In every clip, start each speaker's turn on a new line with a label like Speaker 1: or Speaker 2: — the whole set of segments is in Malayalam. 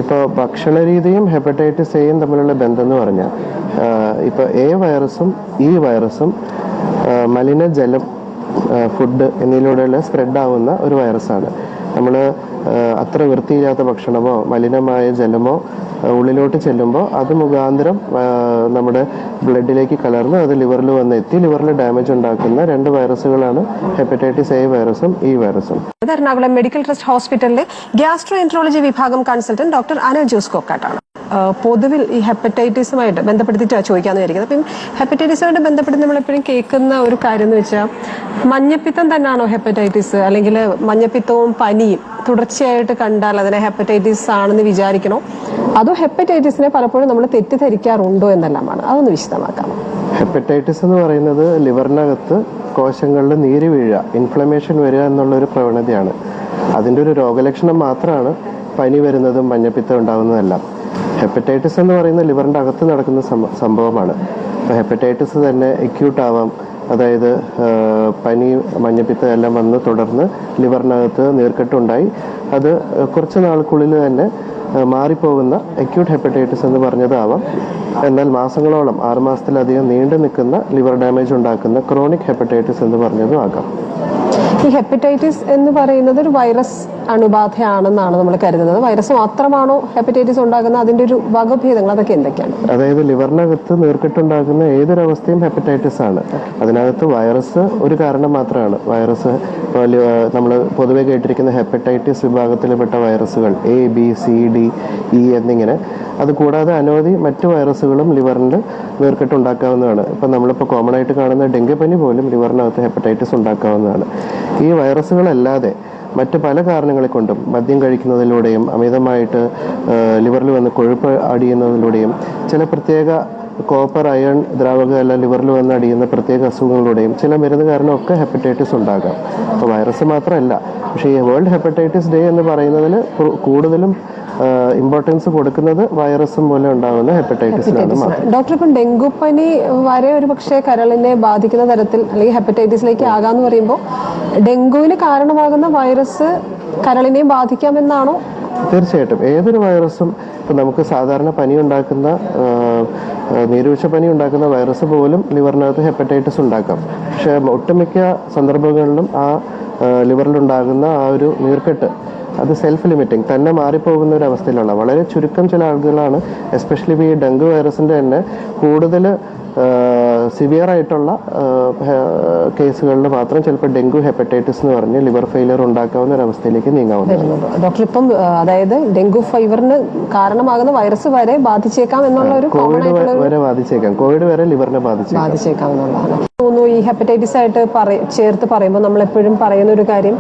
Speaker 1: ഇപ്പോൾ ഭക്ഷണ രീതിയും ഹെപ്പറ്റൈറ്റിസ് എയും തമ്മിലുള്ള ബന്ധം എന്ന് പറഞ്ഞാൽ ഇപ്പോൾ എ വൈറസും ഈ വൈറസും മലിനജലം, ഫുഡ് എന്നിവയിലൂടെയുള്ള സ്പ്രെഡ് ആവുന്ന ഒരു വൈറസാണ്. നമ്മൾ അത്ര വൃത്തിയില്ലാത്ത ഭക്ഷണമോ മലിനമായ ജലമോ ഉള്ളിലോട്ട് ചെല്ലുമ്പോൾ അത് മുഖാന്തരം നമ്മുടെ ബ്ലഡിലേക്ക് കലർന്ന് അത് ലിവറിൽ വന്ന് എത്തി ലിവറിൽ ഡാമേജ് ഉണ്ടാക്കുന്ന രണ്ട് വൈറസുകളാണ് ഹെപ്പറ്റൈറ്റിസ് എ വൈറസും ഈ വൈറസും.
Speaker 2: എറണാകുളം മെഡിക്കൽ ട്രസ്റ്റ് ഹോസ്പിറ്റലിലെ ഗ്യാസ്ട്രോ എൻട്രോളജി വിഭാഗം കൺസൾട്ടന്റ് ഡോക്ടർ അനിൽ ജോസ് കോക്കാട്ടാണ്. പൊതുവിൽ ഈ ഹെപ്പറ്റൈറ്റിസുമായിട്ട് ബന്ധപ്പെടുത്തിയിട്ടാണ് ചോദിക്കാമെന്ന് വിചാരിക്കുന്നത്. അപ്പം ഹെപ്പറ്റൈറ്റിസുമായിട്ട് ബന്ധപ്പെട്ട് നമ്മളെപ്പോഴും കേൾക്കുന്ന ഒരു കാര്യം എന്ന് വെച്ചാൽ മഞ്ഞപ്പിത്തം തന്നെയാണോ ഹെപ്പറ്റൈറ്റിസ്, അല്ലെങ്കിൽ മഞ്ഞപ്പിത്തവും പനിയും തുടർച്ചയായിട്ട് കണ്ടാൽ അതിനെ ഹെപ്പറ്റൈറ്റിസ് ആണെന്ന് വിചാരിക്കണോ, അതോ ഹെപ്പറ്റൈറ്റിസിനെ പലപ്പോഴും നമ്മൾ തെറ്റിദ്ധരിക്കാറുണ്ടോ എന്നെല്ലാമാണ്. അതൊന്ന് വിശദമാക്കാം.
Speaker 1: ഹെപ്പറ്റൈറ്റിസ് എന്ന് പറയുന്നത് ലിവറിനകത്ത് കോശങ്ങളിൽ നീര് വീഴുക, ഇൻഫ്ലമേഷൻ വരിക എന്നുള്ളൊരു പ്രവണതയാണ്. അതിൻ്റെ ഒരു രോഗലക്ഷണം മാത്രമാണ് പനി വരുന്നതും മഞ്ഞപ്പിത്തം ഉണ്ടാകുന്നതെല്ലാം. ഹെപ്പറ്റൈറ്റിസ് എന്ന് പറയുന്നത് ലിവറിൻ്റെ അകത്ത് നടക്കുന്ന സംഭവമാണ്. അപ്പോൾ ഹെപ്പറ്റൈറ്റിസ് തന്നെ അക്യൂട്ട് ആവാം, അതായത് പനി മഞ്ഞപ്പിത്തം എല്ലാം വന്ന് തുടർന്ന് ലിവറിനകത്ത് നീർക്കെട്ടുണ്ടായി അത് കുറച്ച് നാൾക്കുള്ളിൽ തന്നെ മാറിപ്പോകുന്ന അക്യൂട്ട് ഹെപ്പറ്റൈറ്റിസ് എന്ന് പറഞ്ഞതാവാം. എന്നാൽ മാസങ്ങളോളം 6 മാസത്തിലധികം നീണ്ടു നിൽക്കുന്ന ലിവർ ഡാമേജ് ഉണ്ടാക്കുന്ന ക്രോണിക് ഹെപ്പറ്റൈറ്റിസ് എന്ന് പറഞ്ഞതും ആകാം.
Speaker 2: ഈ ഹെപ്പറ്റൈറ്റിസ് എന്ന് പറയുന്നത് ഒരു വൈറസ് അണുബാധയാണെന്നാണ് നമ്മൾ കരുതുന്നത്. വൈറസ് മാത്രമാണോ ഹെപ്പറ്റൈറ്റിസ് ഉണ്ടാകുന്നത്? അതിന്റെ ഒരു വകഭേദങ്ങൾ അതൊക്കെ എന്തൊക്കെയാണ്?
Speaker 1: അതായത് ലിവറിനകത്ത് നീർക്കെട്ടുണ്ടാകുന്ന ഏതൊരവസ്ഥയും ഹെപ്പറ്റൈറ്റിസ് ആണ്. അതിനകത്ത് വൈറസ് ഒരു കാരണം മാത്രമാണ്. വൈറസ് നമ്മൾ പൊതുവെ കേട്ടിരിക്കുന്ന ഹെപ്പറ്റൈറ്റിസ് വിഭാഗത്തിൽപ്പെട്ട വൈറസുകൾ A, B, C, D, E എന്നിങ്ങനെ. അതുകൂടാതെ അനവധി മറ്റു വൈറസുകളും ലിവറിൽ നീർക്കെട്ടുണ്ടാക്കാവുന്നതാണ്. ഇപ്പം നമ്മളിപ്പോൾ കോമൺ ആയിട്ട് കാണുന്ന ഡെങ്കിപ്പനി പോലും ലിവറിനകത്ത് ഹെപ്പറ്റൈറ്റിസ് ഉണ്ടാക്കാവുന്നതാണ്. ഈ വൈറസുകളല്ലാതെ മറ്റ് പല കാരണങ്ങളെ കൊണ്ടും മദ്യം കഴിക്കുന്നതിലൂടെയും അമിതമായിട്ട് ലിവറിൽ വന്ന് കൊഴുപ്പ് അടിയുന്നതിലൂടെയും ചില പ്രത്യേക കോപ്പർ അയൺ ദ്രാവകമല്ല ലിവറിൽ വന്ന് അടിയുന്ന പ്രത്യേക അസുഖങ്ങളിലൂടെയും ചില മരുന്ന് കാരണമൊക്കെ ഹെപ്പറ്റൈറ്റിസ് ഉണ്ടാകാം. അപ്പോൾ വൈറസ് മാത്രമല്ല. പക്ഷേ ഈ വേൾഡ് ഹെപ്പറ്റൈറ്റിസ് ഡേ എന്ന് പറയുന്നതിൽ കൂടുതലും ഇമ്പോർട്ടൻസ് കൊടുക്കുന്നത് വൈറസും പോലെ ഉണ്ടാകുന്ന ഹെപ്പറ്റൈറ്റിസിനാണ്.
Speaker 2: ഡോക്ടർ, ഇപ്പം ഡെങ്കുപ്പനി വരെ ഒരു പക്ഷേ കരളിനെ ബാധിക്കുന്ന തരത്തിൽ അല്ലെങ്കിൽ ഹെപ്പറ്റൈറ്റിസിലേക്ക് ആകാന്ന് പറയുമ്പോൾ ഡെങ്കുവിന് കാരണമാകുന്ന വൈറസ് കരളിനെയും ബാധിക്കാമെന്നാണോ?
Speaker 1: തീർച്ചയായിട്ടും. ഏതൊരു വൈറസും ഇപ്പം നമുക്ക് സാധാരണ പനി ഉണ്ടാക്കുന്ന നീരൂച്ച പനി ഉണ്ടാക്കുന്ന വൈറസ് പോലും ലിവറിനകത്ത് ഹെപ്പറ്റൈറ്റിസ് ഉണ്ടാക്കാം. പക്ഷേ ഒട്ടുമിക്ക സന്ദർഭങ്ങളിലും ആ ലിവറിലുണ്ടാകുന്ന ആ ഒരു നീർക്കെട്ട് അത് സെൽഫ് ലിമിറ്റിംഗ് തന്നെ മാറിപ്പോകുന്ന ഒരു അവസ്ഥയിലുള്ള വളരെ ചുരുക്കം ചില ആളുകളാണ്, എസ്പെഷ്യലി ഈ ഡെങ്കു വൈറസിൻ്റെ തന്നെ കൂടുതൽ സിവിയർ ആയിട്ടുള്ള കേസുകളിൽ മാത്രം ചിലപ്പോൾ ഡെങ്കു ഹെപ്പറ്റൈറ്റിസ് എന്ന് പറഞ്ഞ് ലിവർ ഫെയിലിയർ ഉണ്ടാക്കാവുന്ന ഒരു അവസ്ഥയിലേക്ക് നീങ്ങാവുന്നതാണ്.
Speaker 2: ഡോക്ടർ, ഇപ്പം അതായത് ഡെങ്കു ഫീവറിന് കാരണമാകുന്ന വൈറസ് വരെ ബാധിച്ചേക്കാം എന്നുള്ള ഒരു
Speaker 1: കോവിഡ് വരെ ബാധിച്ചേക്കാം, കോവിഡ് വരെ ലിവറിനെ ബാധിച്ചേക്കാം
Speaker 2: എന്നുള്ളതാണ്. ഈ ഹെപ്പറ്റൈറ്റിസ് ആയിട്ട് ചേർത്ത് പറയുമ്പോൾ നമ്മൾ എപ്പോഴും പറയുന്ന ഒരു കാര്യം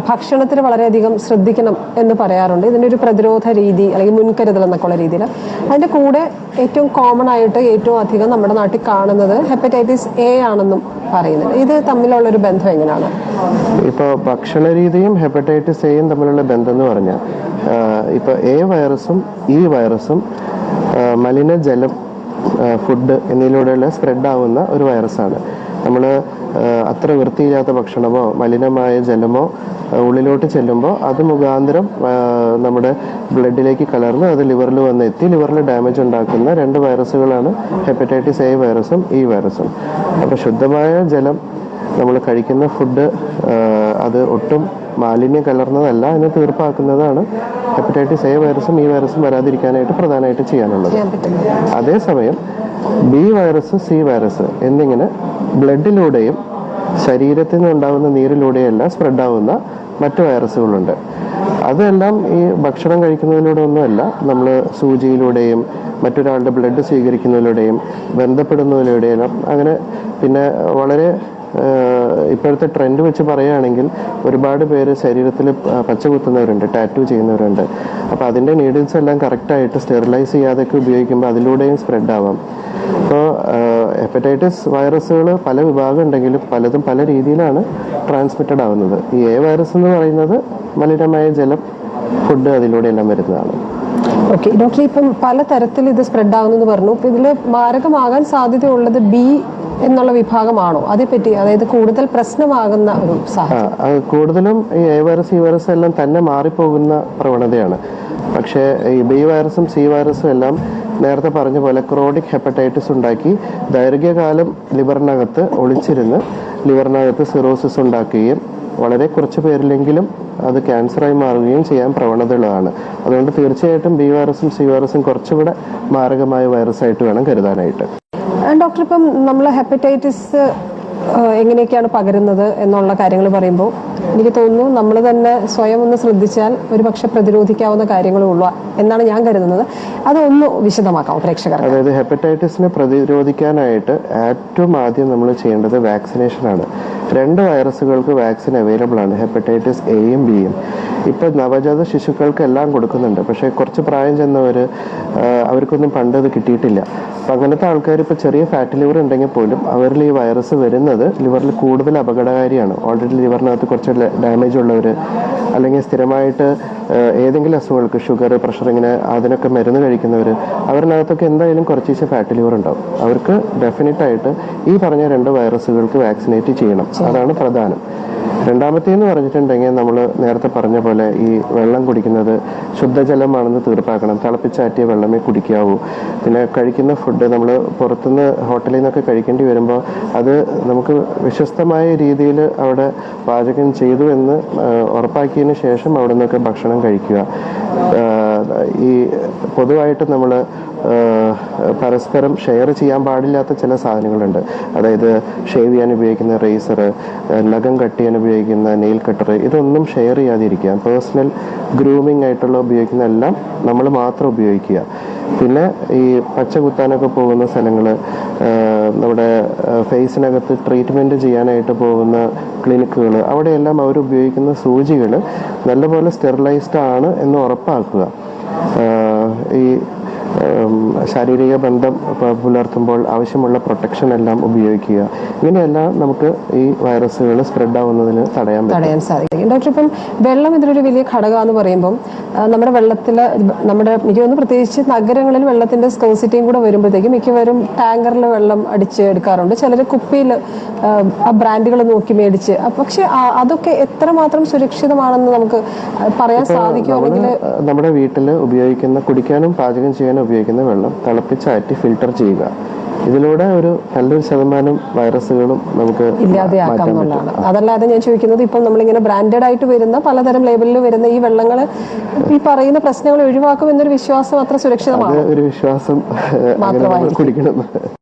Speaker 2: ഭക്ഷണത്തിൽ വളരെയധികം ശ്രദ്ധിക്കണം എന്ന് പറയാറുണ്ട്. ഇതിൻ്റെ ഒരു പ്രതിരോധ രീതി അല്ലെങ്കിൽ മുൻകരുതൽ എന്നൊക്കെ ഉള്ള രീതിയിൽ. അതിൻ്റെ കൂടെ ഏറ്റവും കോമൺ ആയിട്ട് ഏറ്റവും അധികം നമ്മുടെ നാട്ടിൽ കാണുന്നത് ഹെപ്പറ്റൈറ്റിസ് എ ആണെന്നും പറയുന്നത്. ഇത് തമ്മിലുള്ള ഒരു ബന്ധം എങ്ങനെയാണ്?
Speaker 1: ഇപ്പോൾ ഭക്ഷണ രീതിയും ഹെപ്പറ്റൈറ്റിസ് എയും തമ്മിലുള്ള ബന്ധം എന്ന് പറഞ്ഞാൽ ഇപ്പോൾ എ വൈറസും ഈ വൈറസും മലിനജലം, ഫുഡ് എന്നിവയിലൂടെയുള്ള സ്പ്രെഡ് ആവുന്ന ഒരു വൈറസാണ്. നമ്മൾ അത്ര വൃത്തിയില്ലാത്ത ഭക്ഷണമോ മലിനമായ ജലമോ ഉള്ളിലോട്ട് ചെല്ലുമ്പോൾ അത് മുഖാന്തരം നമ്മുടെ ബ്ലഡിലേക്ക് കലർന്ന് അത് ലിവറിൽ വന്ന് എത്തി ലിവറിൽ ഡാമേജ് ഉണ്ടാക്കുന്ന രണ്ട് വൈറസുകളാണ് ഹെപ്പറ്റൈറ്റിസ് എ വൈറസും ഈ വൈറസും. അപ്പോൾ ശുദ്ധമായ ജലം, നമ്മൾ കഴിക്കുന്ന ഫുഡ് അത് ഒട്ടും മാലിന്യം കലർന്നതല്ല എന്ന് തീർപ്പാക്കുന്നതാണ് ഹെപ്പറ്റൈറ്റിസ് എ വൈറസും ഈ വൈറസും വരാതിരിക്കാനായിട്ട് പ്രധാനമായിട്ട് ചെയ്യാനുള്ളത്. അതേസമയം ബി വൈറസ്, സി വൈറസ് എന്നിങ്ങനെ ബ്ലഡിലൂടെയും ശരീരത്തിൽ നിന്നുണ്ടാകുന്ന നീരിലൂടെയെല്ലാം സ്പ്രെഡ് ആവുന്ന മറ്റു വൈറസുകളുണ്ട്. അതെല്ലാം ഈ ഭക്ഷണം കഴിക്കുന്നതിലൂടെ ഒന്നുമല്ല, നമ്മൾ സൂചിയിലൂടെയും മറ്റൊരാളുടെ ബ്ലഡ് സ്വീകരിക്കുന്നതിലൂടെയും ബന്ധപ്പെടുന്നതിലൂടെയും അങ്ങനെ പിന്നെ വളരെ ഇപ്പോഴത്തെ ട്രെൻഡ് വെച്ച് പറയുകയാണെങ്കിൽ ഒരുപാട് പേര് ശരീരത്തിൽ പച്ച കുത്തുന്നവരുണ്ട്, ടാറ്റു ചെയ്യുന്നവരുണ്ട്. അപ്പോൾ അതിൻ്റെ നീഡിൽസ് എല്ലാം കറക്റ്റായിട്ട് സ്റ്റെറിലൈസ് ചെയ്യാതൊക്കെ ഉപയോഗിക്കുമ്പോൾ അതിലൂടെയും സ്പ്രെഡ് ആവാം. അപ്പോൾ ഹെപ്പറ്റൈറ്റിസ് വൈറസുകൾ പല വിഭാഗം ഉണ്ടെങ്കിലും പലതും പല രീതിയിലാണ് ട്രാൻസ്മിറ്റഡ് ആവുന്നത്. ഈ എ വൈറസ് എന്ന് പറയുന്നത് മലിനമായ ജലം, ഫുഡ് അതിലൂടെ എല്ലാം വരുന്നതാണ്.
Speaker 2: ഓക്കെ ഡോക്ടർ, ഇപ്പം പലതരത്തിൽ ഇത് സ്പ്രെഡ് ആകുന്നെന്ന് പറഞ്ഞു. ഇപ്പം ഇതിൽ മാരകമാകാൻ സാധ്യതയുള്ളത് ബി എന്നുള്ള വിഭാഗമാണോ? അതേപ്പറ്റി, അതായത് കൂടുതൽ പ്രശ്നമാകുന്ന ഒരു സാഹചര്യം?
Speaker 1: കൂടുതലും ഈ എ വൈറസ്, ഈ വൈറസ് എല്ലാം തന്നെ മാറിപ്പോകുന്ന പ്രവണതയാണ്. പക്ഷേ ഈ ബി വൈറസും സി വൈറസും എല്ലാം നേരത്തെ പറഞ്ഞ പോലെ ക്രോണിക് ഹെപ്പറ്റൈറ്റിസ് ഉണ്ടാക്കി ദൈർഘ്യകാലം ലിവറിനകത്ത് ഒളിച്ചിരുന്ന് ലിവറിനകത്ത് സിറോസിസ് ഉണ്ടാക്കുകയും വളരെ കുറച്ച് പേരിലെങ്കിലും അത് ക്യാൻസറായി മാറുകയും ചെയ്യാൻ പ്രവണതയുള്ളതാണ്. അതുകൊണ്ട് തീർച്ചയായിട്ടും ബി വൈറസും സി വൈറസും കുറച്ചുകൂടെ മാരകമായ വൈറസായിട്ട് വേണം കരുതാനായിട്ട്.
Speaker 2: ഡോക്ടർ, ഇപ്പം നമ്മൾ ഹെപ്പറ്റൈറ്റിസ് എങ്ങനെയൊക്കെയാണ് പകരുന്നത് എന്നുള്ള കാര്യങ്ങൾ പറയുമ്പോൾ എനിക്ക് തോന്നുന്നു നമ്മൾ തന്നെ സ്വയം ഒന്ന് ശ്രദ്ധിച്ചാൽ ഒരു പക്ഷെ പ്രതിരോധിക്കാവുന്ന കാര്യങ്ങളേ ഉള്ളൂ എന്നാണ് ഞാൻ കരുതുന്നത്. അതൊന്ന് വിശദമാക്കാമോ പ്രേക്ഷകർ?
Speaker 1: അതായത് ഹെപ്പറ്റൈറ്റിസിനെ പ്രതിരോധിക്കാനായിട്ട് ഏറ്റവും ആദ്യം നമ്മൾ ചെയ്യേണ്ടത് വാക്സിനേഷനാണ്. 2 വൈറസുകൾക്ക് വാക്സിൻ അവൈലബിൾ ആണ്, ഹെപ്പറ്റൈറ്റിസ് എയും ബിയും. ഇപ്പം നവജാത ശിശുക്കൾക്ക് എല്ലാം കൊടുക്കുന്നുണ്ട്, പക്ഷേ കുറച്ച് പ്രായം ചെന്നവർ അവർക്കൊന്നും പണ്ട് അത് കിട്ടിയിട്ടില്ല. അപ്പം അങ്ങനത്തെ ആൾക്കാർ ഇപ്പോൾ ചെറിയ ഫാറ്റ് ലിവർ ഉണ്ടെങ്കിൽ പോലും അവരിൽ ഈ വൈറസ് വരുന്നത് ലിവറിൽ കൂടുതൽ അപകടകാരിയാണ്. ഓൾറെഡി ലിവറിനകത്ത് കുറച്ച് ഡാമേജ് ഉള്ളവർ, അല്ലെങ്കിൽ സ്ഥിരമായിട്ട് ഏതെങ്കിലും അസുഖങ്ങൾക്ക് ഷുഗർ, പ്രഷർ, ഇങ്ങനെ അതിനൊക്കെ മരുന്ന് കഴിക്കുന്നവർ, അവരിനകത്തൊക്കെ എന്തായാലും കുറച്ച് ഫാറ്റ് ലിവർ ഉണ്ടാവും. അവർക്ക് ഡെഫിനറ്റായിട്ട് ഈ പറഞ്ഞ 2 വൈറസുകൾക്ക് വാക്സിനേറ്റ് ചെയ്യണം. അതാണ് പ്രധാനം. രണ്ടാമത്തേന്ന് പറഞ്ഞിട്ടുണ്ടെങ്കിൽ നമ്മൾ നേരത്തെ പറഞ്ഞ പോലെ ഈ വെള്ളം കുടിക്കുന്നത് ശുദ്ധജലമാണെന്ന് തീർപ്പാക്കണം. തിളപ്പിച്ചാറ്റിയ വെള്ളമേ കുടിക്കാവൂ. പിന്നെ കഴിക്കുന്ന ഫുഡ് നമ്മൾ പുറത്തുനിന്ന് ഹോട്ടലിൽ നിന്നൊക്കെ കഴിക്കേണ്ടി വരുമ്പോൾ അത് നമുക്ക് വിശ്വസ്തമായ രീതിയിൽ അവിടെ പാചകം ചെയ്തു എന്ന് ഉറപ്പാക്കിയതിന് ശേഷം അവിടെ നിന്നൊക്കെ ഭക്ഷണം കഴിക്കുക. ഈ പൊതുവായിട്ട് നമ്മൾ പരസ്പരം ഷെയർ ചെയ്യാൻ പാടില്ലാത്ത ചില സാധനങ്ങളുണ്ട്. അതായത് ഷേവ് ചെയ്യാൻ ഉപയോഗിക്കുന്ന റേസർ, നഖം കട്ട് ചെയ്യാൻ ഉപയോഗിക്കുന്ന നെയിൽ കട്ടർ, ഇതൊന്നും ഷെയർ ചെയ്യാതിരിക്കുക. പേഴ്സണൽ ഗ്രൂമിംഗ് ആയിട്ടുള്ള ഉപയോഗിക്കുന്ന എല്ലാം നമ്മൾ മാത്രം ഉപയോഗിക്കുക. പിന്നെ ഈ പച്ച കുത്താനൊക്കെ പോകുന്ന സ്ഥലങ്ങൾ, നമ്മുടെ ഫേസിനകത്ത് ട്രീറ്റ്മെൻറ്റ് ചെയ്യാനായിട്ട് പോകുന്ന ക്ലിനിക്കുകൾ, അവിടെയെല്ലാം അവർ ഉപയോഗിക്കുന്ന സൂചികൾ നല്ലപോലെ സ്റ്റെറിലൈസ്ഡ് ആണ് എന്ന് ഉറപ്പാക്കുക. ഈ ശാരീരിക ബന്ധം പുലർത്തുമ്പോൾ ആവശ്യമുള്ള പ്രൊട്ടക്ഷൻ എല്ലാം ഉപയോഗിക്കുക. ഇങ്ങനെയെല്ലാം നമുക്ക് ഈ വൈറസുകൾ സ്പ്രെഡ് ആവുന്നതിന് തടയാൻ
Speaker 2: സാധിക്കും. ഡോക്ടർ, ഇപ്പം വെള്ളം ഇതിലൊരു വലിയ ഘടകമെന്ന് പറയുമ്പം നമ്മുടെ വെള്ളത്തിൽ എനിക്ക് തോന്നുന്നു പ്രത്യേകിച്ച് നഗരങ്ങളിൽ വെള്ളത്തിന്റെ സ്കോസിറ്റിയും കൂടെ വരുമ്പോഴത്തേക്കും മിക്കവരും ടാങ്കറിൽ വെള്ളം അടിച്ച് എടുക്കാറുണ്ട്. ചിലർ കുപ്പിയിൽ ആ ബ്രാൻഡുകൾ നോക്കി മേടിച്ച്. പക്ഷെ അതൊക്കെ എത്രമാത്രം സുരക്ഷിതമാണെന്ന് നമുക്ക് പറയാൻ സാധിക്കുമെങ്കിൽ
Speaker 1: നമ്മുടെ വീട്ടിൽ ഉപയോഗിക്കുന്ന കുടിക്കാനും പാചകം ചെയ്യാനും ഉപയോഗിക്കുന്ന വെള്ളം തിളപ്പിച്ചാറ്റി ഫിൽട്ടർ ചെയ്യുക. ഇതിലൂടെ നല്ലൊരു ശതമാനം വൈറസുകളും നമുക്ക്
Speaker 2: ഇല്ലാതെയാക്കാം എന്നുള്ളതാണ്. അതല്ലാതെ ഞാൻ ചോദിക്കുന്നത്, ഇപ്പം നമ്മളിങ്ങനെ ബ്രാൻഡഡ് ആയിട്ട് വരുന്ന പലതരം ലേബലിൽ വരുന്ന ഈ വെള്ളങ്ങൾ ഈ പറയുന്ന പ്രശ്നങ്ങൾ ഒഴിവാക്കും എന്നൊരു വിശ്വാസം അത്ര സുരക്ഷിതമാണ്.
Speaker 1: ഒരു വിശ്വാസം മാത്രമായി കുടിക്കണം.